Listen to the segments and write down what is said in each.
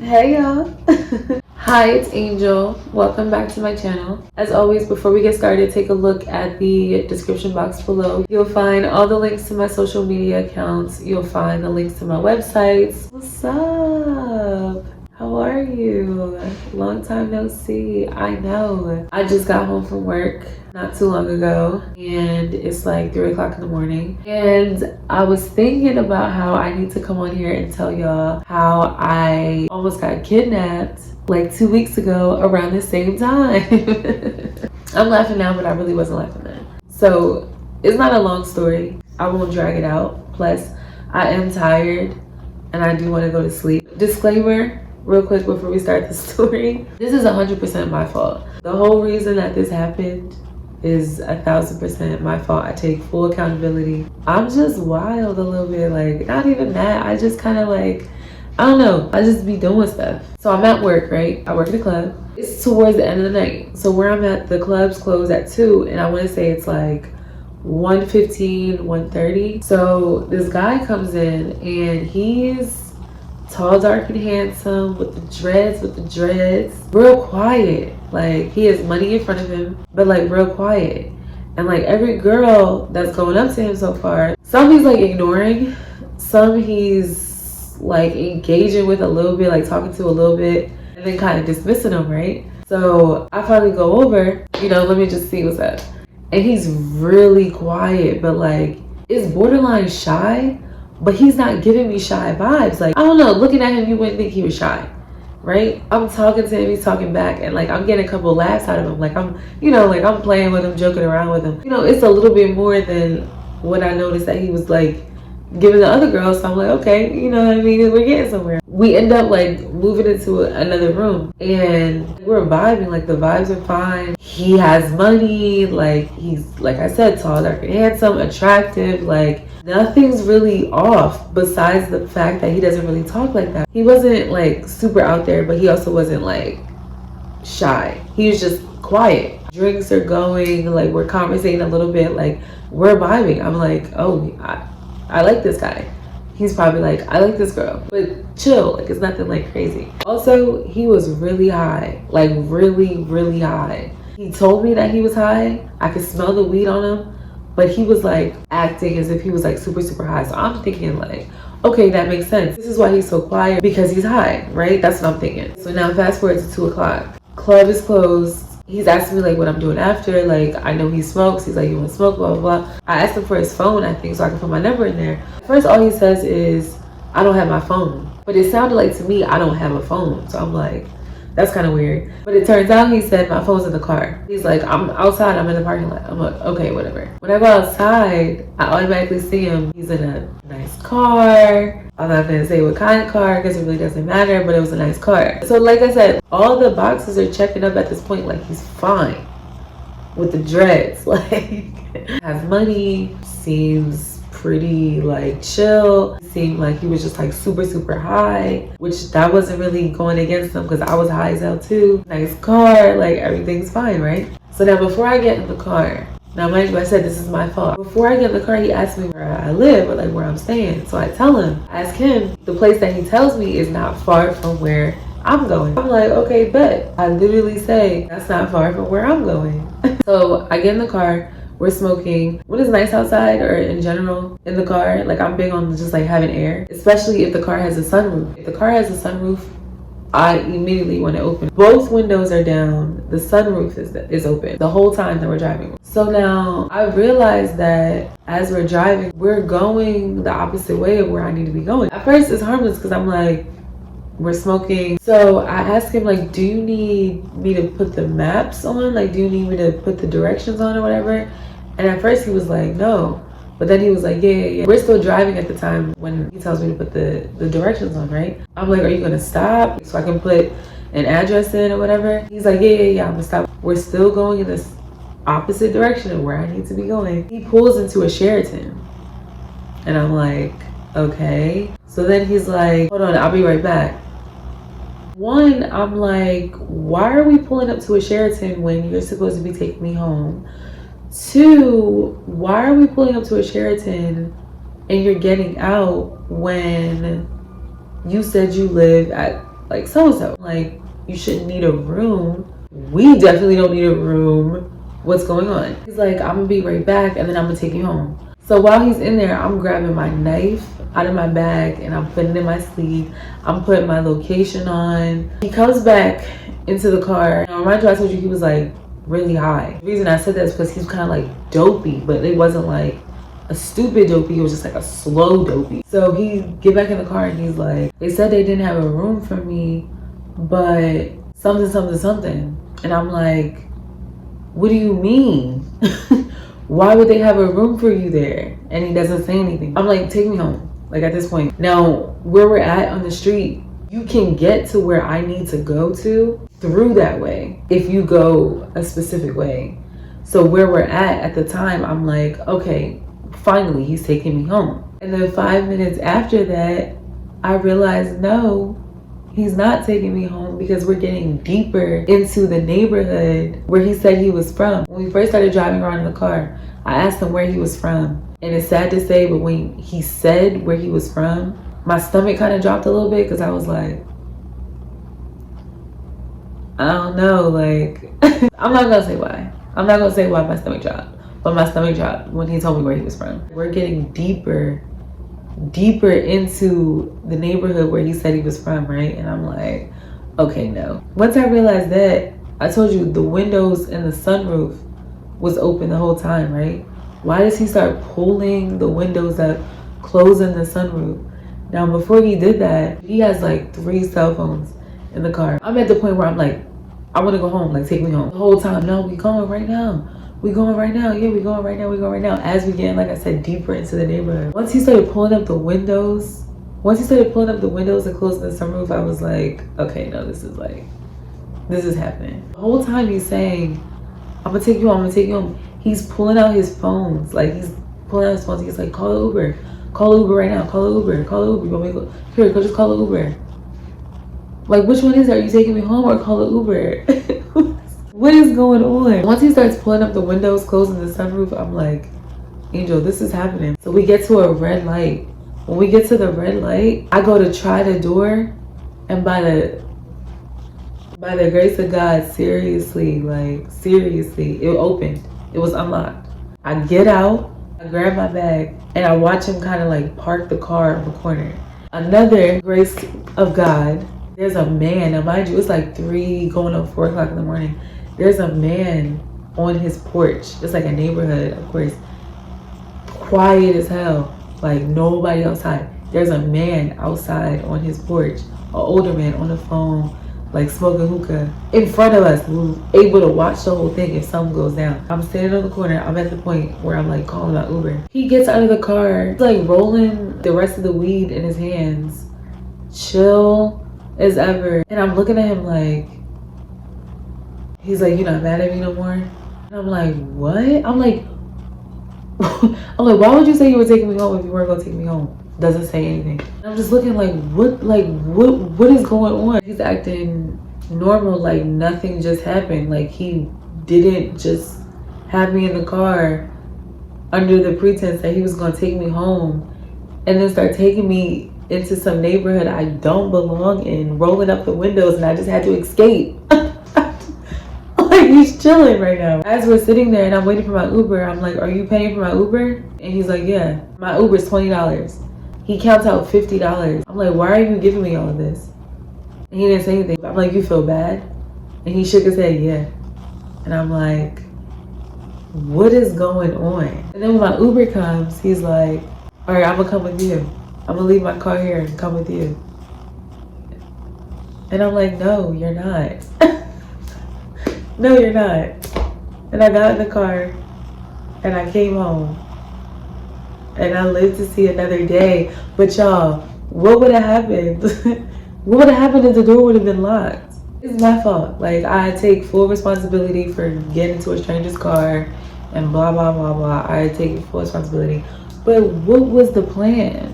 Hey y'all. Hi, it's Angel. Welcome back to my channel. As always, before we get started, take a look at the description box below. You'll find all the links to my social media accounts. You'll find the links to my websites. What's up? How are you? Long time no see. I know. I just got home from work not too long ago and it's like 3 o'clock in the morning. And I was thinking about how I need to come on here and tell y'all how I almost got kidnapped like 2 weeks ago around the same time. I'm laughing now, but I really wasn't laughing then. So it's not a long story. I won't drag it out. Plus, I am tired and I do want to go to sleep. Disclaimer, real quick before we start the story. This is 100% my fault. The whole reason that this happened is 1,000% my fault. I take full accountability. I'm just wild a little bit, like not even that. I just kind of like, I don't know. I just be doing stuff. So I'm at work, right? I work at the club. It's towards the end of the night. So where I'm at, the club's closed at 2 and I want to say it's like 1:15, 1:30. So this guy comes in and he's tall, dark, and handsome with the dreads, real quiet. Like he has money in front of him, but like real quiet. And like every girl that's going up to him so far, some he's like ignoring, some he's like engaging with a little bit, like talking to a little bit, and then kind of dismissing them, right? So I finally go over, let me just see what's up. And he's really quiet, but like it's borderline shy. But he's not giving me shy vibes. Like, I don't know, looking at him, you wouldn't think he was shy, right? I'm talking to him, he's talking back, and like I'm getting a couple laughs out of him. Like I'm playing with him, joking around with him. It's a little bit more than what I noticed that he was like giving the other girls. So I'm like, okay, you know what I mean? We're getting somewhere. We end up like moving into another room and we're vibing, like the vibes are fine. He has money, like he's, like I said, tall, dark, and handsome, attractive, like nothing's really off besides the fact that he doesn't really talk like that. He wasn't like super out there, but he also wasn't like shy. He was just quiet. Drinks are going, like we're conversating a little bit, like we're vibing. I'm like, oh, I like this guy. He's probably like, I like this girl, but chill, like it's nothing like crazy. Also, he was really high, like really, really high. He told me that he was high. I could smell the weed on him, but he was like acting as if he was like super, super high. So I'm thinking like, okay, that makes sense. This is why he's so quiet, because he's high, right? That's what I'm thinking. So now fast forward to 2 o'clock. Club is closed. He's asking me like what I'm doing after. Like I know he smokes. He's like, you want to smoke, blah, blah, blah. I asked him for his phone, I think, so I can put my number in there. First, all he says is, I don't have my phone. But it sounded like to me, I don't have a phone. So I'm like, that's kind of weird. But it turns out he said my phone's in the car. He's like, I'm outside, I'm in the parking lot. I'm like, okay, whatever. When I go outside, I automatically see him. He's in a nice car. I'm not gonna say what kind of car because it really doesn't matter, but it was a nice car. So like I said, all the boxes are checking up at this point. Like he's fine with the dreads, like has money, seems pretty like chill, seemed like he was just like super, super high, which that wasn't really going against him because I was high as hell too. Nice car, like everything's fine, right? So now before I get in the car, now mind you, I said this is my fault. Before I get in the car, he asked me where I live or like where I'm staying. So I tell him, I ask him, the place that he tells me is not far from where I'm going. I'm like, okay, bet. I literally say, that's not far from where I'm going. So I get in the car, we're smoking. When it's nice outside or in general in the car, like I'm big on just like having air, especially if the car has a sunroof. If the car has a sunroof, I immediately want to open. Both windows are down. The sunroof is open the whole time that we're driving. So now I realized that as we're driving, we're going the opposite way of where I need to be going. At first it's harmless because I'm like, we're smoking. So I asked him like, do you need me to put the maps on? Like, do you need me to put the directions on or whatever? And at first he was like, no. But then he was like, yeah. We're still driving at the time when he tells me to put the directions on, right? I'm like, are you gonna stop so I can put an address in or whatever? He's like, yeah, I'm gonna stop. We're still going in this opposite direction of where I need to be going. He pulls into a Sheraton. And I'm like, okay. So then he's like, hold on, I'll be right back. One, I'm like, why are we pulling up to a Sheraton when you're supposed to be taking me home? Two, why are we pulling up to a Sheraton and you're getting out when you said you live at like so-and-so. Like, you shouldn't need a room. We definitely don't need a room. What's going on? He's like, I'm gonna be right back and then I'm gonna take you home. So while he's in there, I'm grabbing my knife out of my bag and I'm putting it in my sleeve. I'm putting my location on. He comes back into the car. Now, mind you, I told you he was like really high. The reason I said that is because he's kind of like dopey, but it wasn't like a stupid dopey. It was just like a slow dopey. So he get back in the car and he's like, they said they didn't have a room for me, but something. And I'm like, what do you mean? Why would they have a room for you there? And he doesn't say anything. I'm like, take me home. Like at this point. Now, where we're at on the street, you can get to where I need to go to through that way if you go a specific way. So where we're at the time, I'm like, okay, finally he's taking me home. And then 5 minutes after that, I realized, no, he's not taking me home because we're getting deeper into the neighborhood where he said he was from. When we first started driving around in the car, I asked him where he was from. And it's sad to say, but when he said where he was from, my stomach kind of dropped a little bit because I was like, I don't know, like, I'm not gonna say why. I'm not gonna say why my stomach dropped, but my stomach dropped when he told me where he was from. We're getting deeper into the neighborhood where he said he was from, right? And I'm like, okay, no. Once I realized that, I told you the windows and the sunroof was open the whole time, right? Why does he start pulling the windows up, closing the sunroof? Now, before he did that, he has like 3 cell phones in the car. I'm at the point where I'm like, I want to go home, like take me home. The whole time, no, we going right now. We going right now. Yeah, we going right now. We going right now. As we get, like I said, deeper into the neighborhood. Once he started pulling up the windows and closing the sunroof, I was like, okay, no, this is happening. The whole time he's saying, I'm gonna take you home. He's pulling out his phones. Like he's pulling out his phones. He's like, call Uber right now. Call Uber. You want me to go? Here, go just call an Uber. Like, which one is it? Are you taking me home or call an Uber? What is going on? Once he starts pulling up the windows, closing the sunroof, I'm like, Angel, this is happening. So we get to a red light. When we get to the red light, I go to try the door, and by the grace of God, seriously, it opened. It was unlocked. I get out, I grab my bag, and I watch him kind of like park the car in the corner. Another grace of God, there's a man. Now, mind you, it's like 3 going up 4 o'clock in the morning. There's a man on his porch. It's like a neighborhood, of course. Quiet as hell. Like nobody outside. There's a man outside on his porch. An older man on the phone, like smoking hookah in front of us, who's able to watch the whole thing if something goes down. I'm standing on the corner. I'm at the point where I'm like calling out Uber. He gets out of the car, he's like rolling the rest of the weed in his hands, chill as ever. And I'm looking at him like, he's like, you're not mad at me no more? And I'm like, what? I'm like, why would you say you were taking me home if you weren't gonna take me home? Doesn't say anything. I'm just looking like, what is going on? He's acting normal, like nothing just happened. Like he didn't just have me in the car under the pretense that he was gonna take me home and then start taking me into some neighborhood I don't belong in, rolling up the windows, and I just had to escape. Like he's chilling right now. As we're sitting there and I'm waiting for my Uber, I'm like, are you paying for my Uber? And he's like, yeah. My Uber's $20. He counts out $50. I'm like, why are you giving me all of this? And he didn't say anything. I'm like, you feel bad? And he shook his head, yeah. And I'm like, what is going on? And then when my Uber comes, he's like, all right, I'm gonna come with you. I'm gonna leave my car here and come with you. And I'm like, no, you're not. No, you're not. And I got in the car and I came home. And I lived to see another day. But y'all, what would have happened? What would have happened if the door would have been locked? It's my fault. Like, I take full responsibility for getting into a stranger's car and blah, blah, blah, blah. I take full responsibility. But what was the plan?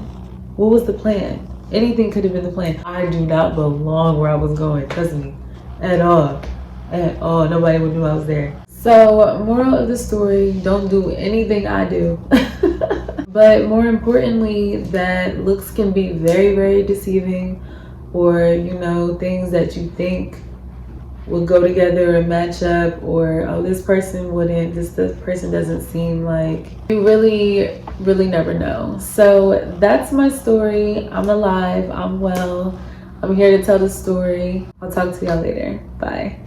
What was the plan? Anything could have been the plan. I do not belong where I was going, trust me, at all. At all. Nobody would know I was there. So, moral of the story, don't do anything I do. But more importantly, that looks can be very, very deceiving. or, you know, things that you think would go together or match up, or oh, this person wouldn't, this person doesn't seem like. You really never know. So that's my story. I'm alive, I'm well, I'm here to tell the story. I'll talk to y'all later. Bye.